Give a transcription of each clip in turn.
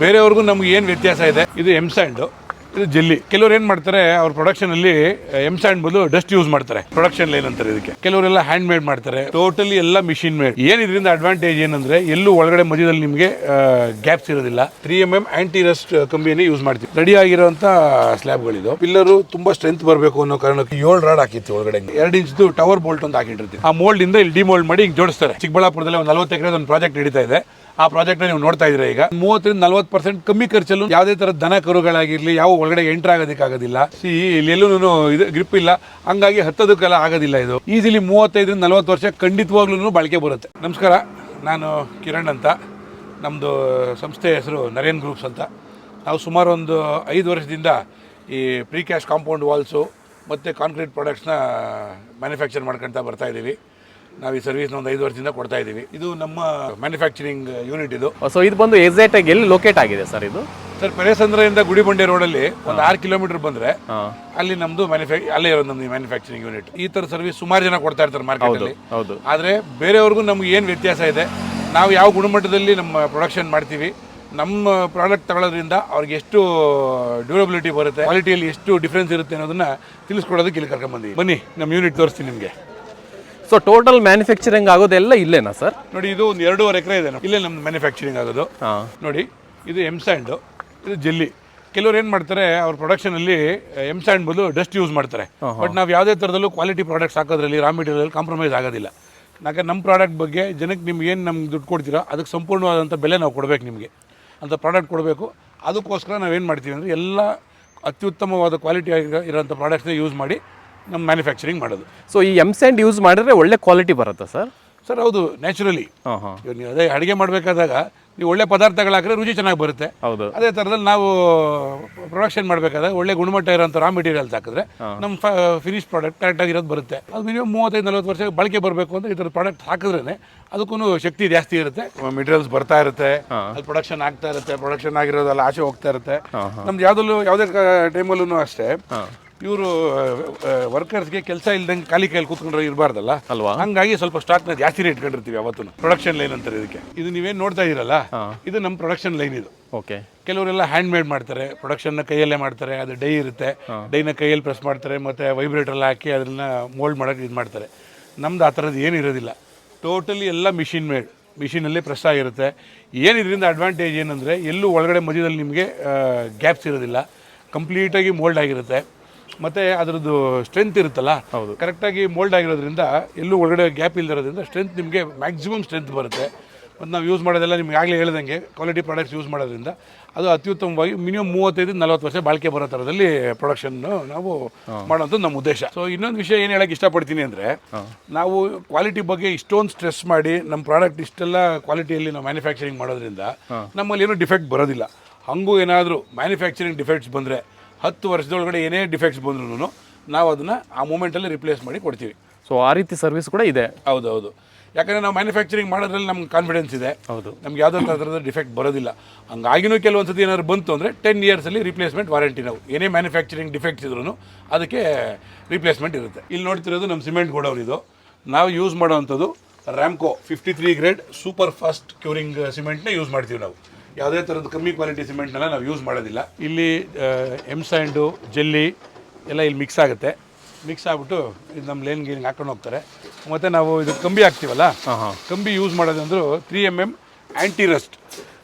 ಬೇರೆಯವ್ರಿಗೂ ನಮ್ಗೆ ಏನು ವ್ಯತ್ಯಾಸ ಇದೆ, ಇದು ಎಮ್ ಸ್ಯಾಂಡು, ಇದು ಜೆಲ್ಲಿ. ಕೆಲವರು ಏನು ಮಾಡ್ತಾರೆ, ಅವ್ರ ಪ್ರೊಡಕ್ಷನ್ ಅಲ್ಲಿ ಎಮ್ ಸ್ಯಾಂಡ್ ಬದಲು ಡಸ್ಟ್ ಯೂಸ್ ಮಾಡ್ತಾರೆ. ಪ್ರೊಡಕ್ಷನ್ ಲೈನ್ ಅಂತಾರೆ ಇದಕ್ಕೆ. ಕೆಲವರೆಲ್ಲ ಹ್ಯಾಂಡ್ ಮೇಡ್ ಮಾಡ್ತಾರೆ, ಟೋಟಲಿ ಎಲ್ಲ ಮಿಷಿನ್ ಮೇಡ್. ಏನ್ ಇದರಿಂದ ಅಡ್ವಾಂಟೇಜ್ ಏನಂದ್ರೆ, ಎಲ್ಲೂ ಒಳಗಡೆ ಮಧ್ಯದಲ್ಲಿ ನಿಮಗೆ ಗ್ಯಾಪ್ಸ್ ಇರೋದಿಲ್ಲ. 3mm ಆಂಟಿ ರಸ್ಟ್ ಕಂಬಿಯನ್ನು ಯೂಸ್ ಮಾಡ್ತೀವಿ. ರೆಡಿ ಆಗಿರುವಂತ ಸ್ಲ್ಯಾಬ್ಗಳಿದು. ಪಿಲ್ಲರು ತುಂಬಾ ಸ್ಟ್ರೆಂತ್ ಬರಬೇಕು ಅನ್ನೋ ಕಾರಣಕ್ಕೆ 7 ರಾಡ್ ಹಾಕಿತ್ತು ಒಳಗಡೆ. 2 ಇಂಚ್ದು ಟವರ್ ಬೋಲ್ಟ್ ಅಂತ ಹಾಕಿಟ್ಟಿರ್ತೀವಿ. ಆ ಮೋಲ್ಡ್ ಇಂದ ಇಲ್ಲಿ ಡಿಮೋಲ್ಡ್ ಮಾಡಿ ಹಿಂಗೆ ಜೋಡಿಸ್ತಾರೆ. ಚಿಕ್ಕಬಳ್ಳಾಪುರದಲ್ಲಿ ಒಂದು 40 ಎಕರೆ ಒಂದು ಪ್ರಾಜೆಕ್ಟ್ ನಡೀತಾ ಇದೆ. ಆ ಪ್ರಾಜೆಕ್ಟ್ ನೀವು ನೋಡ್ತಾ ಇದ್ರೆ ಈಗ 30-40% ಕಮ್ಮಿ ಖರ್ಚಲ್ಲೂ ಯಾವುದೇ ತರ ದನ ಕರುಗಳಾಗಿರ್ಲಿ ಯಾವ ಒಳಗಡೆ ಎಂಟರ್ ಆಗೋದಕ್ಕಾಗೋದಿಲ್ಲ. ಇಲ್ಲೆಲ್ಲೂ ಇದು ಗ್ರಿಪ್ ಇಲ್ಲ, ಹಂಗಾಗಿ ಹತ್ತೋದಕ್ಕೆಲ್ಲ ಆಗೋದಿಲ್ಲ. ಇದು ಈಸಿಲಿ 35-40 ವರ್ಷ ಖಂಡಿತವಾಗ್ಲೂ ಬಾಳಿಕೆ ಬರುತ್ತೆ. ನಮಸ್ಕಾರ, ನಾನು ಕಿರಣ್ ಅಂತ. ನಮ್ಮದು ಸಂಸ್ಥೆ ಹೆಸರು ನರೇನ್ ಗ್ರೂಪ್ಸ್ ಅಂತ. ನಾವು ಸುಮಾರು ಒಂದು 5 ವರ್ಷದಿಂದ ಈ ಪ್ರೀಕ್ಯಾಶ್ ಕಾಂಪೌಂಡ್ ವಾಲ್ಸು ಮತ್ತು ಕಾಂಕ್ರೀಟ್ ಪ್ರಾಡಕ್ಟ್ಸ್ನ ಮ್ಯಾನುಫ್ಯಾಕ್ಚರ್ ಮಾಡ್ಕೊಳ್ತಾ ಬರ್ತಾ ಇದ್ದೀವಿ. ನಾವು ಈ ಸರ್ವಿಸ್ನ ಒಂದು 5 ವರ್ಷದಿಂದ ಕೊಡ್ತಾ ಇದ್ದೀವಿ. ಇದು ನಮ್ಮ ಮ್ಯಾನುಫ್ಯಾಕ್ಚರಿಂಗ್ ಯೂನಿಟ್ ಇದು. ಸೊ ಇದು ಬಂದು ಎಕ್ಸಾಕ್ಟ್ ಆಗಿ ಎಲ್ಲಿ ಲೊಕೇಟ್ ಆಗಿದೆ ಸರ್ ಇದು? ಸರ್, ಪೆರೇಸಂದ್ರದಿಂದ ಗುಡಿಬಂಡೆ ರೋಡಲ್ಲಿ ಒಂದು 6 ಕಿಲೋಮೀಟರ್ ಬಂದರೆ ಅಲ್ಲಿ ನಮ್ಮದು ಅಲ್ಲೇ ಇರೋದು ನಮ್ಮದು ಮ್ಯಾನುಫ್ಯಾಕ್ಚರಿಂಗ್ ಯೂನಿಟ್. ಈ ಥರ ಸರ್ವಿಸ್ ಸುಮಾರು ಜನ ಕೊಡ್ತಾ ಇರ್ತಾರೆ ಮಾರ್ಕೆಟಲ್ಲಿ. ಆದರೆ ಬೇರೆಯವ್ರಿಗೂ ನಮ್ಗೆ ಏನು ವ್ಯತ್ಯಾಸ ಇದೆ, ನಾವು ಯಾವ ಗುಣಮಟ್ಟದಲ್ಲಿ ನಮ್ಮ ಪ್ರೊಡಕ್ಷನ್ ಮಾಡ್ತೀವಿ, ನಮ್ಮ ಪ್ರಾಡಕ್ಟ್ ತಗೊಳ್ಳೋದ್ರಿಂದ ಅವ್ರಿಗೆ ಎಷ್ಟು ಡ್ಯೂರಬಿಲಿಟಿ ಬರುತ್ತೆ, ಕ್ವಾಲಿಟಿಯಲ್ಲಿ ಎಷ್ಟು ಡಿಫ್ರೆನ್ಸ್ ಇರುತ್ತೆ ಅನ್ನೋದನ್ನ ತಿಳಿಸ್ಕೊಡೋದಕ್ಕೆ ಇಲ್ಲಿ ಕರ್ಕೊಂಡ್ಬಂದಿವಿ. ಬನ್ನಿ, ನಮ್ಮ ಯೂನಿಟ್ ತೋರಿಸ್ತೀನಿ ನಿಮಗೆ. ಸೊ ಟೋಟಲ್ ಮ್ಯಾನುಫ್ಯಾಕ್ಚರಿಂಗ್ ಆಗೋದೆಲ್ಲ ಇಲ್ಲೇನಾ ಸರ್? ನೋಡಿ, ಇದು ಒಂದು 2.5 ಎಕರೆ ಇದೆ. ಇಲ್ಲೇ ನಮ್ದು ಮ್ಯಾನುಫ್ಯಾಕ್ಚರಿಂಗ್ ಆಗೋದು. ನೋಡಿ, ಇದು ಎಮ್ ಸ್ಯಾಂಡು, ಇದು ಜೆಲ್ಲಿ. ಕೆಲವರು ಏನು ಮಾಡ್ತಾರೆ, ಅವ್ರ ಪ್ರೊಡಕ್ಷನಲ್ಲಿ ಎಮ್ ಸ್ಯಾಂಡ್ ಬದಲು ಡಸ್ಟ್ ಯೂಸ್ ಮಾಡ್ತಾರೆ. ಬಟ್ ನಾವು ಯಾವುದೇ ಥರದಲ್ಲೂ ಕ್ವಾಲಿಟಿ ಪ್ರಾಡಕ್ಟ್ಸ್ ಹಾಕೋದ್ರಲ್ಲಿ ರಾ ಮೆಟೀರಿಯಲ್ ಕಾಂಪ್ರಮೈಸ್ ಆಗೋದಿಲ್ಲ. ಯಾಕೆ ನಮ್ಮ ಪ್ರಾಡಕ್ಟ್ ಬಗ್ಗೆ ಜನಕ್ಕೆ ನಿಮ್ಗೆ ಏನು ನಮ್ಗೆ ದುಡ್ಡು ಕೊಡ್ತೀರೋ ಅದಕ್ಕೆ ಸಂಪೂರ್ಣವಾದಂಥ ಬೆಲೆ ನಾವು ಕೊಡಬೇಕು. ನಿಮಗೆ ಅಂತ ಪ್ರಾಡಕ್ಟ್ ಕೊಡಬೇಕು. ಅದಕ್ಕೋಸ್ಕರ ನಾವೇನು ಮಾಡ್ತೀವಿ ಅಂದರೆ, ಎಲ್ಲ ಅತ್ಯುತ್ತಮವಾದ ಕ್ವಾಲಿಟಿ ಇರೋಂಥ ಪ್ರಾಡಕ್ಟ್ಸ್ನ ಯೂಸ್ ಮಾಡಿ ನಮ್ಮ ಮ್ಯಾನುಫ್ಯಾಕ್ಚರಿಂಗ್ ಮಾಡೋದು. ಸೊ ಈ ಎಮ್ ಸ್ಯಾಂಡ್ ಯೂಸ್ ಮಾಡಿದ್ರೆ ಒಳ್ಳೆ ಕ್ವಾಲಿಟಿ ಬರುತ್ತಾ ಸರ್? ಸರ್, ಹೌದು, ನ್ಯಾಚುರಲಿ. ನೀವು ಅದೇ ಅಡುಗೆ ಮಾಡಬೇಕಾದಾಗ ನೀವು ಒಳ್ಳೆ ಪದಾರ್ಥಗಳು ಹಾಕಿದ್ರೆ ರುಚಿ ಚೆನ್ನಾಗಿ ಬರುತ್ತೆ. ಹೌದು. ಅದೇ ಥರದಲ್ಲಿ ನಾವು ಪ್ರೊಡಕ್ಷನ್ ಮಾಡಬೇಕಾದಾಗ ಒಳ್ಳೆ ಗುಣಮಟ್ಟ ಇರೋಂಥ ರಾ ಮೆಟೀರಿಯಲ್ಸ್ ಹಾಕಿದ್ರೆ ನಮ್ಮ ಫಿನಿಶ್ ಪ್ರಾಡಕ್ಟ್ ಕರೆಕ್ಟಾಗಿ ಇರೋದು ಬರುತ್ತೆ. ಅದು ಮಿನಿಮಮ್ 35-40 ವರ್ಷ ಬಳಕೆ ಬರಬೇಕು ಅಂತ ಈ ಥರ ಪ್ರಾಡಕ್ಟ್ ಹಾಕಿದ್ರೇ ಅದಕ್ಕೂ ಶಕ್ತಿ ಜಾಸ್ತಿ ಇರುತ್ತೆ. ಮೆಟೀರಿಯಲ್ಸ್ ಬರ್ತಾ ಇರುತ್ತೆ, ಅಲ್ಲಿ ಪ್ರೊಡಕ್ಷನ್ ಆಗ್ತಾ ಇರುತ್ತೆ, ಪ್ರೊಡಕ್ಷನ್ ಆಗಿರೋದಲ್ಲ ಆಚೆ ಹೋಗ್ತಾ ಇರುತ್ತೆ. ನಮ್ದು ಯಾವುದೇ ಟೈಮಲ್ಲೂ ಅಷ್ಟೇ ಇವರು ವರ್ಕರ್ಸ್ಗೆ ಕೆಲಸ ಇಲ್ದಂಗೆ ಖಾಲಿ ಕೈಯಲ್ಲಿ ಕೂತ್ಕೊಂಡ್ರೆ ಇರಬಾರ್ದಲ್ಲ ಅಲ್ವಾ. ಹಂಗಾಗಿ ಸ್ವಲ್ಪ ಸ್ಟಾಕ್ನ ಜಾಸ್ತಿನೇ ಇಟ್ಕೊಂಡಿರ್ತೀವಿ ಅವತ್ತು. ಪ್ರೊಡಕ್ಷನ್ ಲೈನ್ ಅಂತಾರೆ ಇದಕ್ಕೆ. ಇದು ನೀವೇನು ನೋಡ್ತಾ ಇದ್ದೀರಲ್ಲ, ಇದು ನಮ್ಮ ಪ್ರೊಡಕ್ಷನ್ ಲೈನ್. ಇದು ಓಕೆ. ಕೆಲವರೆಲ್ಲ ಹ್ಯಾಂಡ್ ಮೇಡ್ ಮಾಡ್ತಾರೆ, ಪ್ರೊಡಕ್ಷನ್ನ ಕೈಯಲ್ಲೇ ಮಾಡ್ತಾರೆ. ಅದು ಡೈ ಇರುತ್ತೆ, ಡೈನ ಕೈಯಲ್ಲಿ ಪ್ರೆಸ್ ಮಾಡ್ತಾರೆ, ಮತ್ತು ವೈಬ್ರೇಟರ್ ಹಾಕಿ ಅದನ್ನ ಮೋಲ್ಡ್ ಮಾಡೋಕ್ಕೆ ಇದು ಮಾಡ್ತಾರೆ. ನಮ್ದು ಆ ಥರದ್ದು ಏನು ಇರೋದಿಲ್ಲ. ಟೋಟಲಿ ಎಲ್ಲ ಮಿಷಿನ್ ಮೇಡ್, ಮಿಷಿನಲ್ಲಿ ಪ್ರೆಸ್ ಆಗಿರುತ್ತೆ. ಏನು ಇದರಿಂದ ಅಡ್ವಾಂಟೇಜ್ ಏನಂದರೆ, ಎಲ್ಲೂ ಒಳಗಡೆ ಮಧ್ಯದಲ್ಲಿ ನಿಮಗೆ ಗ್ಯಾಪ್ಸ್ ಇರೋದಿಲ್ಲ. ಕಂಪ್ಲೀಟಾಗಿ ಮೋಲ್ಡ್ ಆಗಿರುತ್ತೆ. ಮತ್ತು ಅದರದ್ದು ಸ್ಟ್ರೆಂತ್ ಇರುತ್ತಲ್ಲ, ಕರೆಕ್ಟಾಗಿ ಮೋಲ್ಡ್ ಆಗಿರೋದ್ರಿಂದ ಎಲ್ಲೂ ಒಳಗಡೆ ಗ್ಯಾಪ್ ಇಲ್ಲದಿರೋದ್ರಿಂದ ಸ್ಟ್ರೆಂತ್ ನಿಮಗೆ ಮ್ಯಾಕ್ಸಿಮಮ್ ಸ್ಟ್ರೆಂತ್ ಬರುತ್ತೆ. ಮತ್ತು ನಾವು ಯೂಸ್ ಮಾಡೋದೆಲ್ಲ ನಿಮ್ಗೆ ಆಗಲೇ ಹೇಳ್ದಂಗೆ ಕ್ವಾಲಿಟಿ ಪ್ರಾಡಕ್ಟ್ಸ್ ಯೂಸ್ ಮಾಡೋದ್ರಿಂದ ಅದು ಅತ್ಯುತ್ತಮವಾಗಿ ಮಿನಿಮಮ್ 35-40 ವರ್ಷ ಬಾಳಿಕೆ ಬರೋ ಥರದಲ್ಲಿ ಪ್ರೊಡಕ್ಷನ್ನು ನಾವು ಮಾಡೋಂಥದ್ದು ನಮ್ಮ ಉದ್ದೇಶ. ಸೊ ಇನ್ನೊಂದು ವಿಷಯ ಏನು ಹೇಳೋಕ್ಕೆ ಇಷ್ಟಪಡ್ತೀನಿ ಅಂದರೆ, ನಾವು ಕ್ವಾಲಿಟಿ ಬಗ್ಗೆ ಇಷ್ಟೊಂದು ಸ್ಟ್ರೆಸ್ ಮಾಡಿ ನಮ್ಮ ಪ್ರಾಡಕ್ಟ್ ಇಷ್ಟೆಲ್ಲ ಕ್ವಾಲಿಟಿಯಲ್ಲಿ ನಾವು ಮ್ಯಾನುಫ್ಯಾಕ್ಚರಿಂಗ್ ಮಾಡೋದ್ರಿಂದ ನಮ್ಮಲ್ಲಿ ಏನೂ ಡಿಫೆಕ್ಟ್ ಬರೋದಿಲ್ಲ. ಹಾಗೂ ಏನಾದರೂ ಮ್ಯಾನುಫ್ಯಾಕ್ಚರಿಂಗ್ ಡಿಫೆಕ್ಟ್ಸ್ ಬಂದರೆ 10 ವರ್ಷದೊಳಗಡೆ ಏನೇ ಡಿಫೆಕ್ಟ್ಸ್ ಬಂದ್ರೂ ನಾವು ಅದನ್ನು ಆ ಮೂಮೆಂಟಲ್ಲಿ ರಿಪ್ಲೇಸ್ ಮಾಡಿ ಕೊಡ್ತೀವಿ. ಸೊ ಆ ರೀತಿ ಸರ್ವಿಸ್ ಕೂಡ ಇದೆ. ಹೌದು. ಯಾಕಂದರೆ ನಾವು ಮ್ಯಾನುಫ್ಯಾಕ್ಚರಿಂಗ್ ಮಾಡೋದ್ರಲ್ಲಿ ನಮ್ಗೆ ಕಾನ್ಫಿಡೆನ್ಸ್ ಇದೆ. ಹೌದು, ನಮ್ಗೆ ಯಾವುದೋ ಥರದ ಡಿಫೆಕ್ಟ್ ಬರೋದಿಲ್ಲ. ಹಂಗಾಗಿನೂ ಕೆಲವೊಂದು ಸತಿ ಏನಾದ್ರು ಬಂತು ಅಂದರೆ 10 ಇಯರ್ಸಲ್ಲಿ ರಿಪ್ಲೇಸ್ಮೆಂಟ್ ವಾರಂಟಿ. ನಾವು ಏನೇ ಮ್ಯಾನುಫ್ಯಾಕ್ಚರಿಂಗ್ ಡಿಫೆಕ್ಟ್ಸ್ ಇದ್ರೂ ಅದಕ್ಕೆ ರಿಪ್ಲೇಸ್ಮೆಂಟ್ ಇರುತ್ತೆ. ಇಲ್ಲಿ ನೋಡ್ತಿರೋದು ನಮ್ಮ ಸಿಮೆಂಟ್ ಗೋಡೌನ್. ಇದು ನಾವು ಯೂಸ್ ಮಾಡೋವಂಥದ್ದು Ramco 53 grade super fast curing ಸಿಮೆಂಟ್ನ ಯೂಸ್ ಮಾಡ್ತೀವಿ ನಾವು. ಯಾವುದೇ ಥರದ ಕಮ್ಮಿ ಕ್ವಾಲಿಟಿ ಸಿಮೆಂಟ್ನೆಲ್ಲ ನಾವು ಯೂಸ್ ಮಾಡೋದಿಲ್ಲ. ಇಲ್ಲಿ ಎಮ್ ಸ್ಯಾಂಡು, ಜೆಲ್ಲಿ ಎಲ್ಲ ಇಲ್ಲಿ ಮಿಕ್ಸ್ ಆಗುತ್ತೆ. ಮಿಕ್ಸ್ ಆಗಿಬಿಟ್ಟು ಇದು ನಮ್ಮ ಲೇನ್ ಗೀನಿಗೆ ಹಾಕೊಂಡು ಹೋಗ್ತಾರೆ. ಮತ್ತು ನಾವು ಇದು ಕಂಬಿ ಹಾಕ್ತೀವಲ್ಲ, ಕಂಬಿ ಯೂಸ್ ಮಾಡೋದಂದ್ರು 3mm ಆ್ಯಂಟಿ ರಸ್ಟ್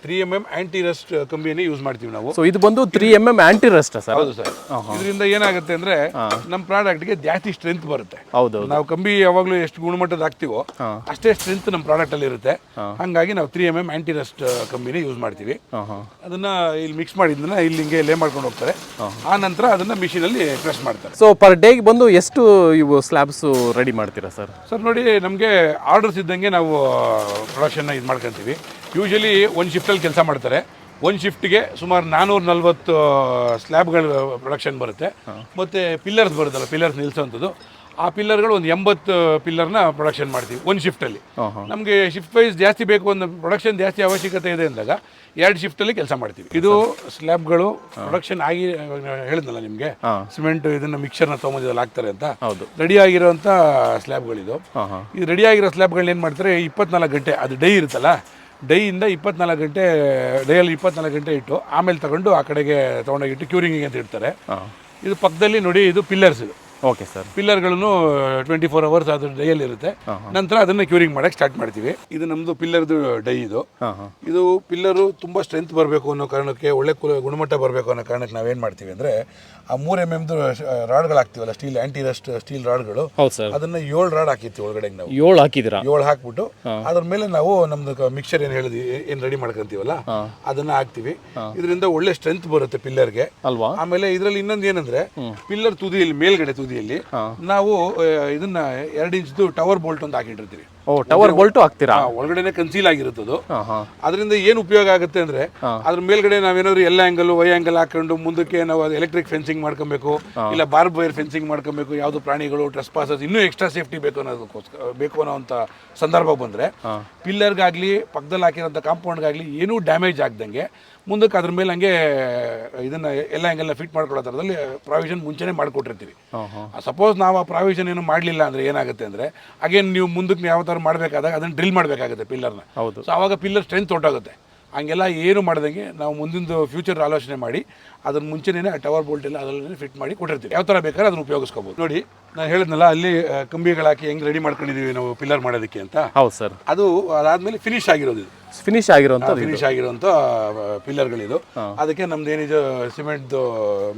3mm ಆ್ಯಂಟಿ ರಸ್ಟ್ ಕಂಬಿಯನ್ನು ಯೂಸ್ ಮಾಡ್ತೀವಿ ನಾವು. ಸೊ ಇದು ಬಂದು 3mm ಆ್ಯಂಟಿ ರಸ್ಟ್ ಸರ್? ಹೌದು ಸರ್. ಇದರಿಂದ ಏನಾಗುತ್ತೆ ಅಂದರೆ, ನಮ್ಮ ಪ್ರಾಡಕ್ಟ್ಗೆ ಜಾಸ್ತಿ ಸ್ಟ್ರೆಂತ್ ಬರುತ್ತೆ. ಹೌದು. ನಾವು ಕಂಬಿ ಯಾವಾಗಲೂ ಎಷ್ಟು ಗುಣಮಟ್ಟದ ಹಾಕ್ತೀವೋ ಅಷ್ಟೇ ಸ್ಟ್ರೆಂತ್ ನಮ್ಮ ಪ್ರಾಡಕ್ಟಲ್ಲಿ ಇರುತ್ತೆ. ಹಾಗಾಗಿ ನಾವು 3mm ಆ್ಯಂಟಿ ರಸ್ಟ್ ಕಂಬಿನೇ ಯೂಸ್ ಮಾಡ್ತೀವಿ. ಅದನ್ನ ಇಲ್ಲಿ ಮಿಕ್ಸ್ ಮಾಡಿದ್ದನ್ನ ಇಲ್ಲಿ ಹಿಂಗೆ ಲೇ ಮಾಡ್ಕೊಂಡು ಹೋಗ್ತಾರೆ. ಆ ನಂತರ ಅದನ್ನ ಮಿಷಿನಲ್ಲಿ ಪ್ರೆಸ್ ಮಾಡ್ತಾರೆ. ಸೊ ಪರ್ ಡೇಗೆ ಬಂದು ಎಷ್ಟು ಇವು ಸ್ಲ್ಯಾಬ್ಸ್ ರೆಡಿ ಮಾಡ್ತೀರಾ ಸರ್? ಸರ್ ನೋಡಿ, ನಮಗೆ ಆರ್ಡರ್ಸ್ ಇದ್ದಂಗೆ ನಾವು ಪ್ರೊಡಕ್ಷನ್ನ ಇದು ಮಾಡ್ಕೊತೀವಿ. ಯೂಶಲಿ ಒಂದು ಶಿಫ್ಟಲ್ಲಿ ಕೆಲಸ ಮಾಡ್ತಾರೆ. ಒಂದು ಶಿಫ್ಟ್ಗೆ ಸುಮಾರು 440 ಸ್ಲ್ಯಾಬ್ಗಳು ಪ್ರೊಡಕ್ಷನ್ ಬರುತ್ತೆ. ಮತ್ತು ಪಿಲ್ಲರ್ಸ್ ಬರುತ್ತಲ್ಲ, ಪಿಲ್ಲರ್ಸ್ ನಿಲ್ಲಿಸೋವಂಥದ್ದು, ಆ ಪಿಲ್ಲರ್ಗಳು ಒಂದು 80 ಪಿಲ್ಲರ್ನ ಪ್ರೊಡಕ್ಷನ್ ಮಾಡ್ತೀವಿ ಒಂದು ಶಿಫ್ಟಲ್ಲಿ. ನಮಗೆ ಶಿಫ್ಟ್ ವೈಸ್ ಜಾಸ್ತಿ ಬೇಕು, ಒಂದು ಪ್ರೊಡಕ್ಷನ್ ಜಾಸ್ತಿ ಅವಶ್ಯಕತೆ ಇದೆ ಅಂದಾಗ 2 ಶಿಫ್ಟಲ್ಲಿ ಕೆಲಸ ಮಾಡ್ತೀವಿ. ಇದು ಸ್ಲ್ಯಾಬ್ಗಳು ಪ್ರೊಡಕ್ಷನ್ ಆಗಿ ಹೇಳಿದ್ನಲ್ಲ ನಿಮಗೆ, ಸಿಮೆಂಟ್ ಇದನ್ನ ಮಿಕ್ಸರ್ನ ತೊಗೊಂಬಂದಿದಲ್ಲಿ ಹಾಕ್ತಾರೆ ಅಂತ. ರೆಡಿ ಆಗಿರೋಂಥ ಸ್ಲ್ಯಾಬ್ಗಳಿದು. ಇದು ರೆಡಿ ಆಗಿರೋ ಸ್ಲ್ಯಾಬ್ಗಳನ್ನ ಏನು ಮಾಡ್ತಾರೆ, 24 ಗಂಟೆ ಅದು ಡೈ ಇರುತ್ತಲ್ಲ, ಡೈಯಿಂದ 24 ಗಂಟೆ ಡೈಯಲ್ಲಿ 24 ಗಂಟೆ ಇಟ್ಟು ಆಮೇಲೆ ತಗೊಂಡು ಆ ಕಡೆಗೆ ತೊಗೊಂಡೋಗಿಟ್ಟು ಕ್ಯೂರಿಂಗಿಗೆ ಅಂತ ಇಡ್ತಾರೆ. ಇದು ಪಕ್ಕದಲ್ಲಿ ನೋಡಿ, ಇದು ಪಿಲ್ಲರ್ಸ್. ಇದು ಓಕೆ ಸರ್. ಪಿಲ್ಲರ್ಗಳನ್ನು 24 ಅವರ್ಸ್ ಅದು ಡೈಯಲ್ಲಿ ಇರುತ್ತೆ. ನಂತರ ಅದನ್ನ ಕ್ಯೂರಿಂಗ್ ಮಾಡಕ್ಕೆ ಸ್ಟಾರ್ಟ್ ಮಾಡ್ತೀವಿ. ಇದು ನಮ್ದು ಪಿಲ್ಲರ್ದು ಡೈ. ಇದು ಪಿಲ್ಲರು ತುಂಬಾ ಸ್ಟ್ರೆಂತ್ ಬರಬೇಕು ಅನ್ನೋ ಕಾರಣಕ್ಕೆ, ಒಳ್ಳೆ ಗುಣಮಟ್ಟ ಬರಬೇಕು ಅನ್ನೋ ಕಾರಣಕ್ಕೆ ನಾವೇನ್ ಮಾಡ್ತೀವಿ ಅಂದ್ರೆ, ಆ 3 mm ರಾಡ್ಗಳು ಹಾಕ್ತಿವಲ್ಲ, ಸ್ಟೀಲ್ ಆಂಟಿ ರಸ್ಟ್ ಸ್ಟೀಲ್ ರಾಡ್ಗಳು, ಅದನ್ನ 7 ರಾಡ್ ಹಾಕಿರ್ತೀವಿ ಒಳಗಡೆ. ನಾವು 7 ಹಾಕಿದಿರಾ? 7 ಹಾಕ್ಬಿಟ್ಟು ಅದ್ರ ಮೇಲೆ ನಾವು ನಮ್ದು ಮಿಕ್ಸರ್ ಏನ್ ಹೇಳಿದ್ವಿ, ಏನ್ ರೆಡಿ ಮಾಡ್ಕೊಂತೀವಲ್ಲ ಅದನ್ನ ಹಾಕ್ತಿವಿ. ಇದರಿಂದ ಒಳ್ಳೆ ಸ್ಟ್ರೆಂತ್ ಬರುತ್ತೆ ಪಿಲ್ಲರ್ಗೆ ಅಲ್ವಾ. ಆಮೇಲೆ ಇದ್ರಲ್ಲಿ ಇನ್ನೊಂದು ಏನಂದ್ರೆ, ಪಿಲ್ಲರ್ ತುದಿಯಲ್ಲಿ ಮೇಲ್ಗಡೆ ತುದಿಯಲ್ಲಿ ನಾವು ಇದನ್ನ 2 ಇಂಚ್ದು ಟವರ್ ಬೋಲ್ಟ್ ಅಂತ ಹಾಕಿಟ್ಟಿರ್ತೀವಿ. ಟವರ್ ಬೋಲ್ಟ್ ಹಾಕ್ತೀರಾ? ಒಳಗಡೆ ಕನ್ಸೀಲ್ ಆಗಿರುತ್ತದು. ಅದರಿಂದ ಏನು ಉಪಯೋಗ ಆಗುತ್ತೆ ಅಂದ್ರೆ, ಅದ್ರ ಮೇಲ್ಗಡೆ ನಾವೇನಾದ್ರು ಎಲ್ಲ ಆಂಗಲ್ ವೈ ಆಂಗಲ್ ಹಾಕೊಂಡು ಮುಂದಕ್ಕೆ ನಾವು ಎಲೆಕ್ಟ್ರಿಕ್ ಫೆನ್ಸಿಂಗ್ ಮಾಡ್ಕೊಬೇಕು, ಇಲ್ಲ ಬಾರ್ಬ್ ವೈರ್ ಫೆನ್ಸಿಂಗ್ ಮಾಡ್ಕೊಬೇಕು, ಯಾವ್ದು ಪ್ರಾಣಿಗಳು ಟ್ರೆಸ್ ಪಾಸಸ್ ಇನ್ನೂ ಎಕ್ಸ್ಟ್ರಾ ಸೇಫ್ಟಿ ಬೇಕು ಅನ್ನೋ ಸಂದರ್ಭ ಬಂದ್ರೆ, ಪಿಲ್ಲರ್ಗಾಗ್ಲಿ ಪಕ್ಕದಲ್ಲಿ ಹಾಕಿರೋಂಥ ಕಾಂಪೌಂಡ್ಗಾಗ್ಲಿ ಏನೂ ಡ್ಯಾಮೇಜ್ ಆಗ್ದಂಗೆ ಮುಂದಕ್ಕೆ ಅದ್ರ ಮೇಲೆ ಹಂಗೆ ಇದನ್ನ ಎಲ್ಲ ಆಂಗಲ್ನ ಫಿಟ್ ಮಾಡ್ಕೊಳ್ಳೋ ಥರದಲ್ಲಿ ಪ್ರಾವಿಷನ್ ಮುಂಚೆನೇ ಮಾಡಿಕೊಟ್ಟಿರ್ತೀವಿ. ಸಪೋಸ್ ನಾವು ಆ ಪ್ರಾವಿಷನ್ ಏನು ಮಾಡಲಿಲ್ಲ ಅಂದ್ರೆ ಏನಾಗುತ್ತೆ ಅಂದ್ರೆ, ಅಗೇನ್ ನೀವು ಮುಂದಕ್ಕೆ ಯಾವ ಥರ ಮಾಡಬೇಕಾದಾಗ ಅದನ್ನು ಡ್ರಿಲ್ ಮಾಡಬೇಕಾಗುತ್ತೆ ಪಿಲ್ಲರ್ನ. ಸೊ ಆವಾಗ ಪಿಲ್ಲರ್ ಸ್ಟ್ರೆಂತ್ ಹೊರಟೋಗುತ್ತೆ. ಹಂಗೆಲ್ಲ ಏನು ಮಾಡ್ದಂಗೆ ನಾವು ಮುಂದಿನ ಫ್ಯೂಚರ್ ಆಲೋಚನೆ ಮಾಡಿ ಅದನ್ನ ಮುಂಚೆನೇ ಟವರ್ ಬೋಲ್ಟ್ ಎಲ್ಲ ಅದರಲ್ಲಿ ಫಿಟ್ ಮಾಡಿ ಕೊಟ್ಟಿರ್ತೀವಿ. ಯಾವ ಥರ ಬೇಕಾದ್ರೆ ಅದನ್ನು ಉಪಯೋಗಿಸ್ಕೋಬಹುದು. ನೋಡಿ, ನಾನು ಹೇಳಿದ್ನಲ್ಲ ಅಲ್ಲಿ ಕಂಬಿಗಳು ಹಾಕಿ ಹೆಂಗೆ ರೆಡಿ ಮಾಡ್ಕೊಂಡಿದೀವಿ ನಾವು ಪಿಲ್ಲರ್ ಮಾಡೋದಕ್ಕೆ ಅಂತ. ಹೌದು ಸರ್. ಅದು ಅದಾದ್ಮೇಲೆ ಫಿನಿಶ್ ಆಗಿರೋದು. ಇದು ಫಿನಿಶ್ ಆಗಿರುವಂತ ಪಿಲ್ಲರ್ಗಳಿದು. ಅದಕ್ಕೆ ನಮ್ದು ಏನಿದೆ ಸಿಮೆಂಟ್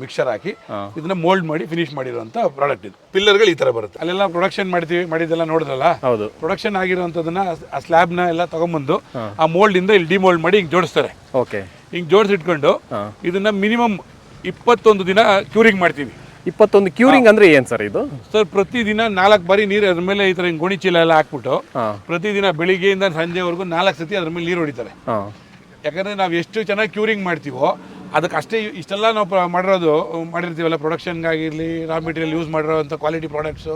ಮಿಕ್ಸರ್ ಹಾಕಿ ಇದನ್ನ ಮೋಲ್ಡ್ ಮಾಡಿ ಫಿನಿಶ್ ಮಾಡಿರುವಂತ ಪ್ರಾಡಕ್ಟ್ ಇದು. ಪಿಲ್ಲರ್ಗಳು ಈ ತರ ಬರುತ್ತೆ. ಅಲ್ಲೆಲ್ಲ ಪ್ರೊಡಕ್ಷನ್ ಮಾಡಿದೆಲ್ಲ ನೋಡಿದ್ರಲ್ಲ, ಪ್ರೊಡಕ್ಷನ್ ಆಗಿರುವಂತದನ್ನ ಆ ಸ್ಲ್ಯಾಬ್ ನ ಎಲ್ಲ ತಗೊಂಡ್ಬಂದು ಆ ಮೋಲ್ಡ್ ಇಂದ ಇಲ್ಲಿ ಡಿಮೋಲ್ಡ್ ಮಾಡಿ ಹಿಂಗ್ ಜೋಡಿಸ್ತಾರೆ. ಹಿಂಗ್ ಜೋಡಿಸಿಟ್ಕೊಂಡು ಇದನ್ನ ಮಿನಿಮಮ್ 21 ದಿನ ಕ್ಯೂರಿಂಗ್ ಮಾಡ್ತೀವಿ. 21 ಕ್ಯೂರಿಂಗ್ ಅಂದ್ರೆ ಏನ್ ಸರ್ ಇದು? ಸರ್, ಪ್ರತಿದಿನ 4 ಬಾರಿ ನೀರು ಅದ್ರ ಮೇಲೆ ಈ ತರ ಗೋಣಿ ಚೀಲ ಎಲ್ಲ ಹಾಕ್ಬಿಟ್ಟು ಪ್ರತಿದಿನ ಬೆಳಿಗ್ಗೆಯಿಂದ ಸಂಜೆವರೆಗೂ 4 ಸತಿ ಅದ್ರ ಮೇಲೆ ನೀರು ಹೊಡಿತಾರೆ. ಯಾಕಂದ್ರೆ ನಾವು ಎಷ್ಟು ಚೆನ್ನಾಗಿ ಕ್ಯೂರಿಂಗ್ ಮಾಡ್ತೀವೋ ಅದಕ್ಕೆ ಅಷ್ಟೇ. ಇಷ್ಟೆಲ್ಲ ನಾವು ಮಾಡಿರ್ತೀವಲ್ಲ, ಪ್ರೊಡಕ್ಷನ್ಗಾಗಿರ್ಲಿ, ರಾ ಮೆಟೀರಿಯಲ್ ಯೂಸ್ ಮಾಡಿರೋಂಥ ಕ್ವಾಲಿಟಿ ಪ್ರಾಡಕ್ಟ್ಸು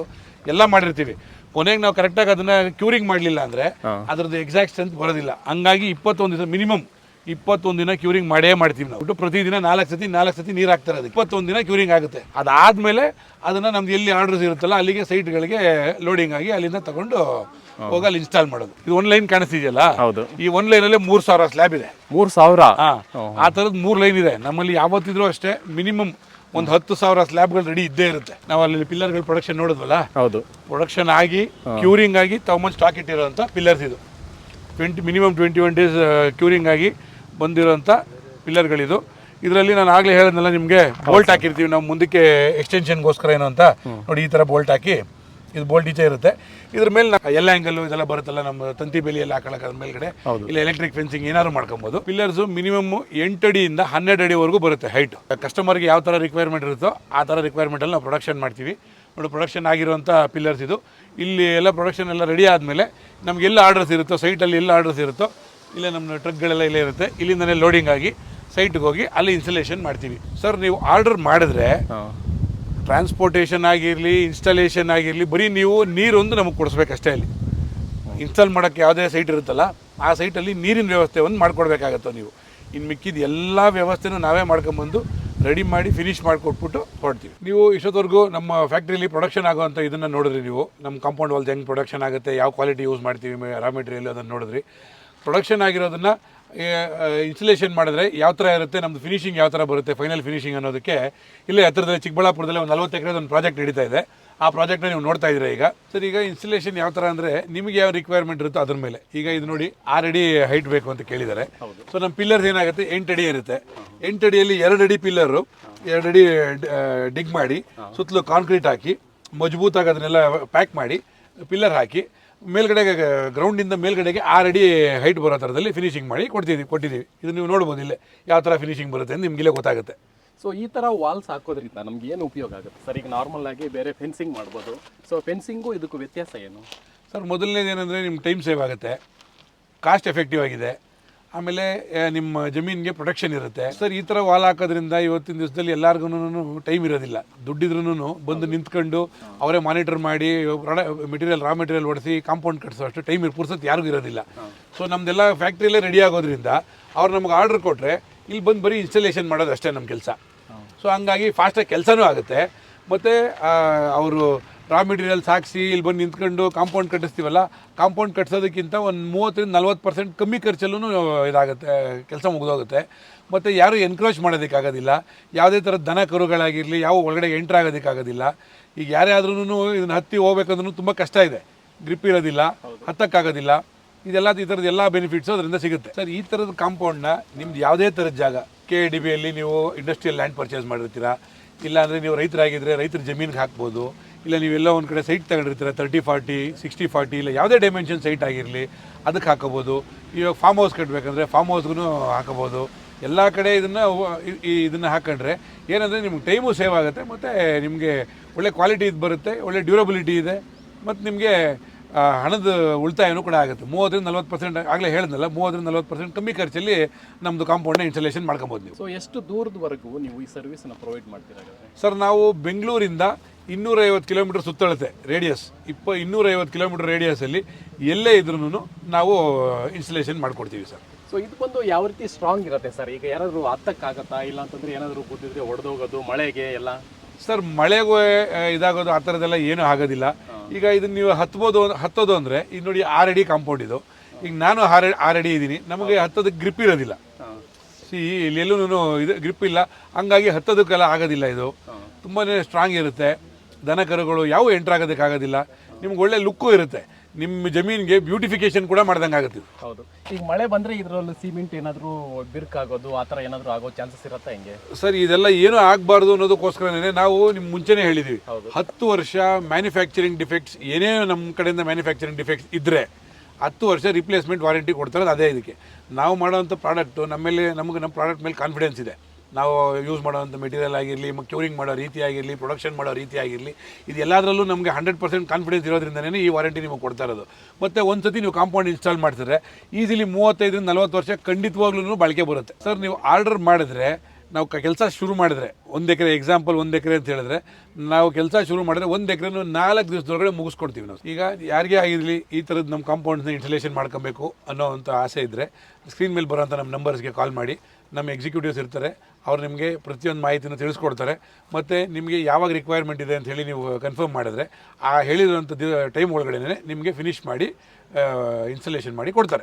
ಎಲ್ಲ ಮಾಡಿರ್ತೀವಿ. ಕೊನೆಗೆ ನಾವು ಕರೆಕ್ಟಾಗಿ ಅದನ್ನ ಕ್ಯೂರಿಂಗ್ ಮಾಡಲಿಲ್ಲ ಅಂದ್ರೆ ಅದ್ರದ್ದು ಎಕ್ಸಾಕ್ಟ್ ಸ್ಟ್ರೆಂತ್ ಬರೋದಿಲ್ಲ. ಹಂಗಾಗಿ 21 ದಿವಸ ಮಿನಿಮಮ್ 21 ದಿನ ಕ್ಯೂರಿಂಗ್ ಮಾಡೇ ಮಾಡ್ತೀವಿ ನಾವು. ಪ್ರತಿದಿನ 4 ಸತಿ ನೀರು ಹಾಕ್ತಾರೆ. ಅದಕ್ಕೆ 21 ದಿನ ಕ್ಯೂರಿಂಗ್ ಆಗುತ್ತೆ. ಅದಾದ್ಮೇಲೆ ಅದನ್ನ ನಮ್ದು ಎಲ್ಲಿ ಆರ್ಡರ್ಸ್ ಇರುತ್ತಲ್ಲ ಅಲ್ಲಿಗೆ ಸೈಟ್ಗಳಿಗೆ ಲೋಡಿಂಗ್ ಆಗಿ ಅಲ್ಲಿಂದ ತಗೊಂಡು ಹೋಗಿ ಅಲ್ಲಿ ಇನ್ಸ್ಟಾಲ್ ಮಾಡೋದು. ಇದು 1 ಲೈನ್ ಕಾಣಿಸ್ತಿದೆಯಲ್ಲ, ಈ 1 ಲೈನಲ್ಲಿ 3000 ಸ್ಲ್ಯಾಬ್ ಇದೆ. 3000? ಆ ತರದ್ 3 ಲೈನ್ ಇದೆ ನಮ್ಮಲ್ಲಿ. ಯಾವತ್ತಿದ್ರೂ ಅಷ್ಟೇ ಮಿನಿಮಮ್ ಒಂದು 10,000 ಸ್ಲ್ಯಾಬ್ಗಳು ರೆಡಿ ಇದ್ದೇ ಇರುತ್ತೆ. ನಾವು ಅಲ್ಲಿ ಪಿಲ್ಲರ್ಗಳು ಪ್ರೊಡಕ್ಷನ್ ನೋಡಿದ್ವಲ್ಲ, ಪ್ರೊಡಕ್ಷನ್ ಆಗಿ ಕ್ಯೂರಿಂಗ್ ಆಗಿ ತಗೊಂಡ್ ಸ್ಟಾಕ್ ಇಟ್ಟಿರೋಂಥ ಪಿಲ್ಲರ್ಸ್ ಇದು. ಮಿನಿಮಮ್ 21 ಡೇಸ್ ಕ್ಯೂರಿಂಗ್ ಆಗಿ ಬಂದಿರೋಂಥ ಪಿಲ್ಲರ್ಗಳಿದು. ಇದರಲ್ಲಿ ನಾನು ಆಗಲೇ ಹೇಳಿದ್ನಲ್ಲ ನಿಮಗೆ, ಬೋಲ್ಟ್ ಹಾಕಿರ್ತೀವಿ ನಾವು ಮುಂದಕ್ಕೆ ಎಕ್ಸ್ಟೆನ್ಷನ್ಗೋಸ್ಕರ ಏನು ಅಂತ. ನೋಡಿ, ಈ ಥರ ಬೋಲ್ಟ್ ಹಾಕಿ, ಇದು ಬೋಲ್ಟ್ ಈಚೆ ಇರುತ್ತೆ. ಇದ್ರ ಮೇಲೆ ಎಲ್ಲ ಆ್ಯಂಗಲ್ಲು ಇದೆಲ್ಲ ಬರುತ್ತಲ್ಲ, ನಮ್ಮ ತಂತಿ ಬೇಲಿ ಎಲ್ಲ ಹಾಕೊಳ್ಳೋಕೆ ಅದ್ರ ಮೇಲ್ಗಡೆ ಇಲ್ಲ ಎಲೆಕ್ಟ್ರಿಕ್ ಫೆನ್ಸಿಂಗ್ ಏನಾದ್ರು ಮಾಡ್ಕೊಬೋದು. ಪಿಲ್ಲರ್ಸು ಮಿನಿಮಮ್ 8 ಅಡಿಯಿಂದ 12 ಅಡಿವರೆಗೂ ಬರುತ್ತೆ ಹೈಟ್. ಕಸ್ಟಮರ್ಗೆ ಯಾವ ಥರ ರಿಕ್ವೈರ್ಮೆಂಟ್ ಇರುತ್ತೋ ಆ ಥರ ರಿಕ್ವೈರ್ಮೆಂಟಲ್ಲಿ ನಾವು ಪ್ರೊಡಕ್ಷನ್ ಮಾಡ್ತೀವಿ. ನೋಡಿ, ಪ್ರೊಡಕ್ಷನ್ ಆಗಿರುವಂಥ ಪಿಲ್ಲರ್ಸ್ ಇದು. ಇಲ್ಲಿ ಎಲ್ಲ ಪ್ರೊಡಕ್ಷನ್ ಎಲ್ಲ ರೆಡಿ ಆದಮೇಲೆ ನಮ್ಗೆ ಎಲ್ಲ ಆರ್ಡರ್ಸ್ ಇರುತ್ತೋ, ಸೈಟಲ್ಲಿ ಎಲ್ಲ ಆರ್ಡರ್ಸ್ ಇರುತ್ತೋ, ಇಲ್ಲ ನಮ್ಮ ಟ್ರಕ್ಗಳೆಲ್ಲ ಇಲ್ಲೇ ಇರುತ್ತೆ, ಇಲ್ಲಿಂದನೇ ಲೋಡಿಂಗ್ ಆಗಿ ಸೈಟ್ಗೆ ಹೋಗಿ ಅಲ್ಲಿ ಇನ್ಸ್ಟಾಲೇಷನ್ ಮಾಡ್ತೀವಿ. ಸರ್, ನೀವು ಆರ್ಡರ್ ಮಾಡಿದ್ರೆ ಟ್ರಾನ್ಸ್ಪೋರ್ಟೇಷನ್ ಆಗಿರಲಿ, ಇನ್ಸ್ಟಾಲೇಷನ್ ಆಗಿರಲಿ, ಬರೀ ನೀವು ನೀರೊಂದು ನಮಗೆ ಕೊಡಿಸ್ಬೇಕಷ್ಟೇ. ಅಲ್ಲಿ ಇನ್ಸ್ಟಾಲ್ ಮಾಡೋಕ್ಕೆ ಯಾವುದೇ ಸೈಟ್ ಇರುತ್ತಲ್ಲ ಆ ಸೈಟಲ್ಲಿ ನೀರಿನ ವ್ಯವಸ್ಥೆ ಒಂದು ಮಾಡ್ಕೊಡ್ಬೇಕಾಗತ್ತೋ ನೀವು. ಇನ್ನು ಮಿಕ್ಕಿದ ಎಲ್ಲ ವ್ಯವಸ್ಥೆನೂ ನಾವೇ ಮಾಡ್ಕೊಂಬಂದು ರೆಡಿ ಮಾಡಿ ಫಿನಿಶ್ ಮಾಡಿಕೊಟ್ಬಿಟ್ಟು ಹೊರಡ್ತೀವಿ. ನೀವು ಇಷ್ಟೊತ್ತವರೆಗೂ ನಮ್ಮ ಫ್ಯಾಕ್ಟ್ರಿಯಲ್ಲಿ ಪ್ರೊಡಕ್ಷನ್ ಆಗುವಂಥ ಇದನ್ನು ನೋಡಿದ್ರಿ. ನೀವು ನಮ್ಮ ಕಾಂಪೌಂಡ್ ವಾಲ್ಸ್ ಹೆಂಗೆ ಪ್ರೊಡಕ್ಷನ್ ಆಗುತ್ತೆ, ಯಾವ ಕ್ವಾಲಿಟಿ ಯೂಸ್ ಮಾಡ್ತೀವಿ, ರಾ ಮೆಟೀರಿಯಲ್ ಅದನ್ನು ನೋಡಿದ್ರಿ. ಪ್ರೊಡಕ್ಷನ್ ಆಗಿರೋದನ್ನು ಇನ್ಸ್ಟಲೇಷನ್ ಮಾಡಿದ್ರೆ ಯಾವ ಥರ ಇರುತ್ತೆ, ನಮ್ಮದು ಫಿನಿಶಿಂಗ್ ಯಾವ ಥರ ಬರುತ್ತೆ, ಫೈನಲ್ ಫಿನಿಶಿಂಗ್ ಅನ್ನೋದಕ್ಕೆ ಇಲ್ಲೇ ಹತ್ತಿರದಲ್ಲಿ ಚಿಕ್ಕಬಳ್ಳಾಪುರದಲ್ಲಿ ಒಂದು 40 ಎಕರೆದ ಒಂದು ಪ್ರಾಜೆಕ್ಟ್ ನಡೀತಾ ಇದೆ. ಆ ಪ್ರಾಜೆಕ್ಟ್ನ ನೀವು ನೋಡ್ತಾ ಇದ್ದೀರಾ ಈಗ. ಸರ್, ಈಗ ಇನ್ಸ್ಟಲೇಷನ್ ಯಾವ ಥರ ಅಂದರೆ ನಿಮಗೆ ಯಾವ ರಿಕ್ವೈರ್ಮೆಂಟ್ ಇರುತ್ತೋ ಅದ್ರ ಮೇಲೆ. ಈಗ ಇದು ನೋಡಿ, 6 ಅಡಿ ಹೈಟ್ ಬೇಕು ಅಂತ ಕೇಳಿದ್ದಾರೆ. ಸೊ ನಮ್ಮ ಪಿಲ್ಲರ್ಸ್ ಏನಾಗುತ್ತೆ, 8 ಅಡಿ ಇರುತ್ತೆ. 8 ಅಡಿಯಲ್ಲಿ 2 ಅಡಿ ಪಿಲ್ಲರು, 2 ಅಡಿ ಡಿಗ್ ಮಾಡಿ ಸುತ್ತಲೂ ಕಾಂಕ್ರೀಟ್ ಹಾಕಿ ಮಜಬೂತಾಗಿ ಅದನ್ನೆಲ್ಲ ಪ್ಯಾಕ್ ಮಾಡಿ ಪಿಲ್ಲರ್ ಹಾಕಿ ಮೇಲ್ಗಡೆಗೆ ಗ್ರೌಂಡಿಂದ ಮೇಲ್ಗಡೆಗೆ 6 ಅಡಿ ಹೈಟ್ ಬರೋ ಥರದಲ್ಲಿ ಫಿನಿಶಿಂಗ್ ಮಾಡಿ ಕೊಟ್ಟಿದ್ದೀವಿ. ಇದು ನೀವು ನೋಡ್ಬೋದು ಇಲ್ಲೇ ಯಾವ ಥರ ಫಿನಿಶಿಂಗ್ ಬರುತ್ತೆ ಅಂತ ನಿಮಗಿಲ್ಲೇ ಗೊತ್ತಾಗುತ್ತೆ. ಸೊ ಈ ಥರ ವಾಲ್ಸ್ ಹಾಕೋದ್ರಿಂದ ನಮ್ಗೆ ಏನು ಉಪಯೋಗ ಆಗುತ್ತೆ ಸರ್? ಈಗ ನಾರ್ಮಲ್ ಆಗಿ ಬೇರೆ ಫೆನ್ಸಿಂಗ್ ಮಾಡ್ಬೋದು. ಸೊ ಫೆನ್ಸಿಂಗು ಇದಕ್ಕೂ ವ್ಯತ್ಯಾಸ ಏನು ಸರ್? ಮೊದಲನೇದು ಏನಂದರೆ ನಿಮ್ಮ ಟೈಮ್ ಸೇವ್ ಆಗುತ್ತೆ, ಕಾಸ್ಟ್ ಎಫೆಕ್ಟಿವ್ ಆಗಿದೆ, ಆಮೇಲೆ ನಿಮ್ಮ ಜಮೀನಿಗೆ ಪ್ರೊಟೆಕ್ಷನ್ ಇರುತ್ತೆ. ಸರ್, ಈ ಥರ ವಾಲ್ ಹಾಕೋದ್ರಿಂದ ಇವತ್ತಿನ ದಿವಸದಲ್ಲಿ ಎಲ್ಲರಿಗೂ ಟೈಮ್ ಇರೋದಿಲ್ಲ. ದುಡ್ಡಿದ್ರೂ ಬಂದು ನಿಂತ್ಕೊಂಡು ಅವರೇ ಮಾನಿಟರ್ ಮಾಡಿ ರಾ ಮೆಟೀರಿಯಲ್ ಹೊಡಿಸಿ ಕಾಂಪೌಂಡ್ ಕಟ್ಸೋ ಅಷ್ಟು ಟೈಮ್ ಪುರ್ಸತ್ತು ಯಾರಿಗೂ ಇರೋದಿಲ್ಲ. ಸೊ ನಮ್ಮದೆಲ್ಲ ಫ್ಯಾಕ್ಟ್ರಿಯಲ್ಲೇ ರೆಡಿ ಆಗೋದ್ರಿಂದ ಅವ್ರು ನಮ್ಗೆ ಆರ್ಡರ್ ಕೊಟ್ಟರೆ ಇಲ್ಲಿ ಬಂದು ಬರೀ ಇನ್ಸ್ಟಾಲೇಷನ್ ಮಾಡೋದು ಅಷ್ಟೇ ನಮ್ಮ ಕೆಲಸ. ಸೊ ಹಂಗಾಗಿ ಫಾಸ್ಟಾಗಿ ಕೆಲಸನೂ ಆಗುತ್ತೆ. ಮತ್ತು ಅವರು ರಾ ಮೆಟೀರಿಯಲ್ಸ್ ಹಾಕ್ಸಿ ಇಲ್ಲಿ ಬಂದು ನಿಂತ್ಕೊಂಡು ಕಾಂಪೌಂಡ್ ಕಟ್ಟಿಸ್ತೀವಲ್ಲ, ಕಾಂಪೌಂಡ್ ಕಟ್ಸೋದಕ್ಕಿಂತ ಒಂದು 30-40% ಕಮ್ಮಿ ಖರ್ಚಲ್ಲೂ ಇದಾಗುತ್ತೆ, ಕೆಲಸ ಮುಗಿದೋಗುತ್ತೆ. ಮತ್ತು ಯಾರೂ ಎನ್ಕ್ರೋಚ್ ಮಾಡೋದಕ್ಕಾಗೋದಿಲ್ಲ, ಯಾವುದೇ ಥರದ ದನ ಕರುಗಳಾಗಿರಲಿ ಯಾವ ಒಳಗಡೆ ಎಂಟ್ರ್ ಆಗೋದಕ್ಕಾಗೋದಿಲ್ಲ. ಈಗ ಯಾರೇ ಆದ್ರೂ ಇದನ್ನು ಹತ್ತಿ ಹೋಗ್ಬೇಕಂದ್ರೂ ತುಂಬ ಕಷ್ಟ ಇದೆ, ಗ್ರಿಪ್ ಇರೋದಿಲ್ಲ, ಹತ್ತಕ್ಕಾಗೋದಿಲ್ಲ. ಇದೆಲ್ಲ ಈ ಥರದ ಎಲ್ಲ ಬೆನಿಫಿಟ್ಸು ಅದರಿಂದ ಸಿಗುತ್ತೆ ಸರ್. ಈ ಥರದ ಕಾಂಪೌಂಡ್ನ ನಿಮ್ದು ಯಾವುದೇ ಥರದ ಜಾಗ KDBಯಲ್ಲಿ ನೀವು ಇಂಡಸ್ಟ್ರಿಯಲ್ ಲ್ಯಾಂಡ್ ಪರ್ಚೇಸ್ ಮಾಡಿರ್ತೀರಾ, ಇಲ್ಲಾಂದರೆ ನೀವು ರೈತರಾಗಿದ್ದರೆ ರೈತರ ಜಮೀನಿಗೆ ಹಾಕ್ಬೋದು, ಇಲ್ಲ ನೀವೆಲ್ಲ ಒಂದು ಕಡೆ ಸೈಟ್ ತಗೊಂಡಿರ್ತೀರ 30-40, 60-40, ಇಲ್ಲ ಯಾವುದೇ ಡೈಮೆನ್ಷನ್ ಸೈಟ್ ಆಗಿರಲಿ ಅದಕ್ಕೆ ಹಾಕೋಬೋದು. ಇವಾಗ ಫಾರ್ಮ್ ಹೌಸ್ ಕಟ್ಟಬೇಕಂದ್ರೆ ಫಾರ್ಮ್ ಹೌಸ್ಗೂ ಹಾಕೋಬೋದು. ಎಲ್ಲ ಕಡೆ ಇದನ್ನು ಹಾಕೊಂಡ್ರೆ ಏನಂದರೆ ನಿಮ್ಗೆ ಟೈಮು ಸೇವ್ ಆಗುತ್ತೆ, ಮತ್ತು ನಿಮಗೆ ಒಳ್ಳೆ ಕ್ವಾಲಿಟಿ ಇದು ಬರುತ್ತೆ, ಒಳ್ಳೆ ಡ್ಯೂರಬಿಲಿಟಿ ಇದೆ, ಮತ್ತು ನಿಮಗೆ ಹಣದ ಉಳಿತಾಯನೂ ಕೂಡ ಆಗುತ್ತೆ. 30-40% ಆಗಲೇ ಹೇಳಿದ್ನಲ್ಲ, 30-40% ಕಮ್ಮಿ ಖರ್ಚಲ್ಲಿ ನಮ್ಮದು ಕಾಂಪೌಂಡ್ನ ಇನ್ಸ್ಟಾಲೇಷನ್ ಮಾಡ್ಕೊಬೋದು ನೀವು. ಸೊ ಎಷ್ಟು ದೂರದವರೆಗೂ ನೀವು ಈ ಸರ್ವಿಸನ್ನು ಪ್ರೊವೈಡ್ ಮಾಡ್ತೀರಾ ಸರ್? ನಾವು ಬೆಂಗಳೂರಿಂದ 250 ಕಿಲೋಮೀಟರ್ ಸುತ್ತಳತೆ ರೇಡಿಯಸ್, 250 ಕಿಲೋಮೀಟರ್ ರೇಡಿಯಸಲ್ಲಿ ಎಲ್ಲೇ ಇದ್ರೂ ನಾವು ಇನ್ಸ್ಟಾಲೇಷನ್ ಮಾಡಿಕೊಡ್ತೀವಿ ಸರ್. ಸೊ ಇದು ಬಂದು ಯಾವ ರೀತಿ ಸ್ಟ್ರಾಂಗ್ ಇರುತ್ತೆ ಸರ್? ಈಗ ಯಾರಾದರೂ ಹತ್ತಕ್ಕಾಗತ್ತಾ, ಇಲ್ಲ ಅಂತಂದರೆ ಏನಾದರೂ ಕೂತಿದ್ರೆ ಒಡೆದೋಗೋದು ಮಳೆಗೆ ಎಲ್ಲ? ಸರ್ ಮಳೆಗೂ ಇದಾಗೋದು ಆ ಥರದ್ದೆಲ್ಲ ಏನೂ ಆಗೋದಿಲ್ಲ. ಈಗ ಇದನ್ನು ನೀವು ಹತ್ತೋದು ಅಂದರೆ ಈಗ ನೋಡಿ 6 ಅಡಿ ಕಾಂಪೌಂಡ್ ಇದು. ಈಗ ನಾನು 6 ಅಡಿ ಇದ್ದೀನಿ, ನಮಗೆ ಹತ್ತೋದಕ್ಕೆ ಗ್ರಿಪ್ ಇರೋದಿಲ್ಲ. ಇಲ್ಲೆಲ್ಲೂ ಇದು ಗ್ರಿಪ್ ಇಲ್ಲ, ಹಂಗಾಗಿ ಹತ್ತೋದಕ್ಕೆಲ್ಲ ಆಗೋದಿಲ್ಲ. ಇದು ತುಂಬಾ ಸ್ಟ್ರಾಂಗ್ ಇರುತ್ತೆ, ದನ ಕರುಗಳು ಯಾವ ಎಂಟ್ರ್ ಆಗೋದಕ್ಕಾಗೋದಿಲ್ಲ, ನಿಮ್ಗೆ ಒಳ್ಳೆ ಲುಕ್ಕು ಇರುತ್ತೆ, ನಿಮ್ಮ ಜಮೀನಿಗೆ ಬ್ಯೂಟಿಫಿಕೇಶನ್ ಕೂಡ ಮಾಡ್ದಂಗೆ ಆಗುತ್ತೆ. ಹೌದು. ಈಗ ಮಳೆ ಬಂದರೆ ಇದರಲ್ಲಿ ಸಿಮೆಂಟ್ ಏನಾದರೂ ಬಿರುಕಾಗೋದು ಆ ಥರ ಏನಾದರೂ ಆಗೋ ಚಾನ್ಸಸ್ ಇರುತ್ತೆ ಹೆಂಗೆ ಸರ್? ಇದೆಲ್ಲ ಏನೂ ಆಗಬಾರ್ದು ಅನ್ನೋದಕ್ಕೋಸ್ಕರನೇ ನಾವು ನಿಮ್ಮ ಮುಂಚೆನೇ ಹೇಳಿದ್ದೀವಿ, 10 ವರ್ಷ ಮ್ಯಾನುಫ್ಯಾಕ್ಚರಿಂಗ್ ಡಿಫೆಕ್ಟ್ಸ್ ಏನೇ ನಮ್ಮ ಕಡೆಯಿಂದ ಮ್ಯಾನುಫ್ಯಾಕ್ಚರಿಂಗ್ ಡಿಫೆಕ್ಟ್ಸ್ ಇದ್ದರೆ 10 ವರ್ಷ ರಿಪ್ಲೇಸ್ಮೆಂಟ್ ವಾರಂಟಿ ಕೊಡ್ತಾರೆ. ಅದೇ ಇದಕ್ಕೆ ನಾವು ಮಾಡೋವಂಥ ಪ್ರಾಡಕ್ಟು ನಮ್ಮ ಪ್ರಾಡಕ್ಟ್ ಮೇಲೆ ಕಾನ್ಫಿಡೆನ್ಸ್ ಇದೆ. ನಾವು ಯೂಸ್ ಮಾಡೋವಂಥ ಮೆಟೀರಿಯಲ್ ಆಗಿರಲಿ, ಕ್ಯೂರಿಂಗ್ ಮಾಡೋ ರೀತಿ ಆಗಿರಲಿ, ಪ್ರೊಡಕ್ಷನ್ ಮಾಡೋ ರೀತಿ ಆಗಿರಲಿ, ಇದು ಎಲ್ಲದರಲ್ಲೂ ನಮಗೆ 100% ಕಾನ್ಫಿಡೆನ್ಸ್ ಇರೋದ್ರಿಂದನೇ ಈ ವಾರಂಟಿ ನಿಮಗೆ ಕೊಡ್ತಾ ಇರೋದು. ಮತ್ತು ಒಂದು ಸತಿ ನೀವು ಕಾಂಪೌಂಡ್ ಇನ್ಸ್ಟಾಲ್ ಮಾಡ್ತಿದ್ರೆ ಈಸಿಲಿ 35-40 ವರ್ಷ ಖಂಡಿತವಾಗ್ಲೂ ಬಾಳಿಕೆ ಬರುತ್ತೆ ಸರ್. ನೀವು ಆರ್ಡರ್ ಮಾಡಿದ್ರೆ, ನಾವು ಕೆಲಸ ಶುರು ಮಾಡಿದ್ರೆ 1 ಎಕರೆ ಎಕ್ಸಾಂಪಲ್ 1 ಎಕರೆ ಅಂತ ಹೇಳಿದ್ರೆ, ನಾವು ಕೆಲಸ ಶುರು ಮಾಡಿದ್ರೆ 1 ಎಕರೆನೂ 4 ದಿವಸದೊಳಗಡೆ ಮುಗಿಸ್ಕೊಡ್ತೀವಿ ನಾವು. ಈಗ ಯಾರಿಗೇ ಆಗಿರಲಿ ಈ ಥರದ್ದು ನಮ್ಮ ಕಾಂಪೌಂಡ್ನ ಇನ್ಸ್ಟಾಲೇಷನ್ ಮಾಡ್ಕೊಬೇಕು ಅನ್ನೋವಂಥ ಆಸೆ ಇದ್ದರೆ ಸ್ಕ್ರೀನ್ ಮೇಲೆ ಬರೋಂಥ ನಮ್ಮ ನಂಬರ್ಸ್ಗೆ ಕಾಲ್ ಮಾಡಿ. ನಮ್ಮ ಎಕ್ಸಿಕ್ಯೂಟಿವ್ಸ್ ಇರ್ತಾರೆ, ಅವ್ರು ನಿಮಗೆ ಪ್ರತಿಯೊಂದು ಮಾಹಿತಿನ ತಿಳಿಸ್ಕೊಡ್ತಾರೆ. ಮತ್ತು ನಿಮಗೆ ಯಾವಾಗ ರಿಕ್ವೈರ್ಮೆಂಟ್ ಇದೆ ಅಂತ ಹೇಳಿ ನೀವು ಕನ್ಫರ್ಮ್ ಮಾಡಿದ್ರೆ ಆ ಹೇಳಿರೋಂಥ ಟೈಮ್ ಒಳಗಡೆ ನಿಮಗೆ ಫಿನಿಷ್ ಮಾಡಿ ಇನ್ಸ್ಟಾಲೇಷನ್ ಮಾಡಿ ಕೊಡ್ತಾರೆ.